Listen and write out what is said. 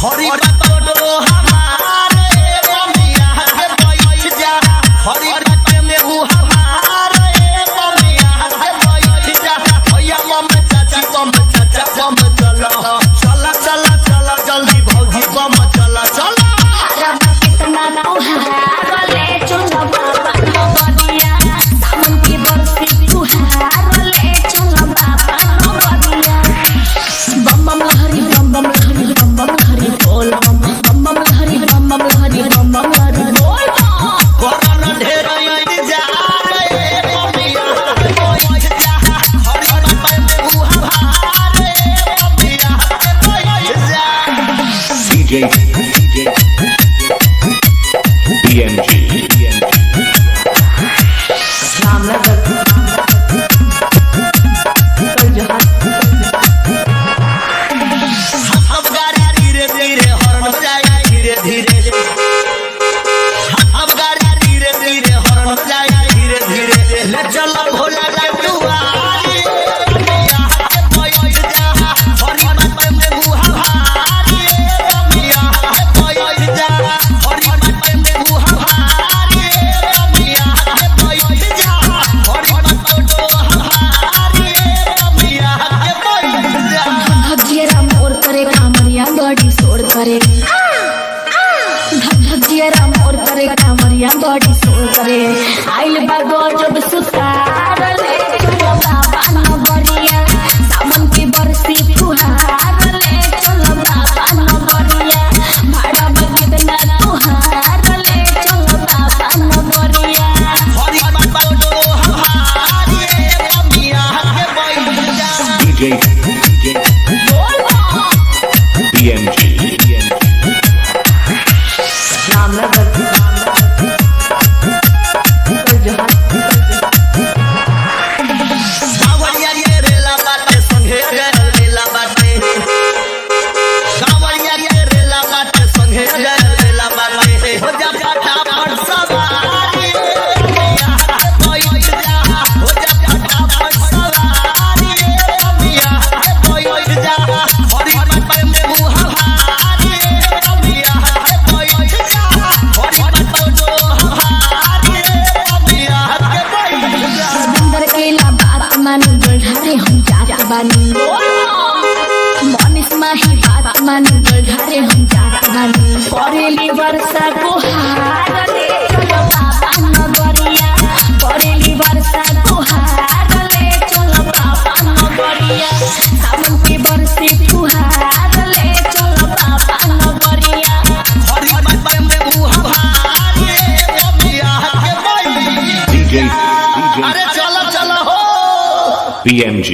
हरी बटो हमारे ममिया के बैठ जा हरी बटे में हु हमारे ममिया के बैठ जा भैया मम चाचा बम चलो चला चला चला जल्दी भौजी बम चला चला कितना नौहारले चलो बाबा नवदिया सावन की बरसी तुहारले चलो बाबा नवदिया बम बम लहरी बम बम लहरी बम बम लहरी बोल बम बम लहरी बम बम लहरी बम बम लहरी बोल कोरोना ढेर इंतजार रे ममिया बैठ जा हरी बटे में हु हमारे ममिया के बैठ जा DJ BMG अब गाड़ी धीरे धीरे हॉर्न बजाए धीरे धीरे अब गाड़ी धीरे धीरे हॉर्न बजाए धीरे धीरे ले चलो भोला के दुआरी ममिया के बैठ जा हरी बटे में हु हमारे ममिया के बैठ जा हरी बटे में हु हमारे ममिया के बैठ जा हरी बटे हमारे ममिया के बैठ जा भजिया मोर करे कामरिया बड़ी शोर करे भजिया मोर करे कामरिया बड़ी शोर करे आइल बा गजब सुतारले चलो बाबा नवरिया सावन की बरसी फुहारले चलो बाबा नवरिया भाड़ा बगितना तुहारले चलो बाबा नवरिया हरी बटो हमारे ममिया के बैठ जा DJ BMG कांवरिया ये रेला बाटे संगे गए रेला बाटे कांवरिया ये रेला बाटे संगे गए रेला बाटे हो जा फटाफट सवारी ममिया के बैठ जा हो जा फटाफट सवारी ममिया के बैठ जा हरी बटे में हु हमारे ममिया के बैठ जा हरी बटो हमारे ममिया के बैठ जा अंदर केला बात मानी गढ़ारे हम जात बानी मनीष माही बात मानी गढ़ारे हम जात बानी करेली वर्षा को हारले चलो बाबा नगरिया करेली वर्षा को हारले चलो बाबा नगरिया सावन की बरसी फुहारले चलो बाबा नगरिया हरी बटे में हु हमारे ममिया के बैठ DJ अरे चलो चलो हो BMG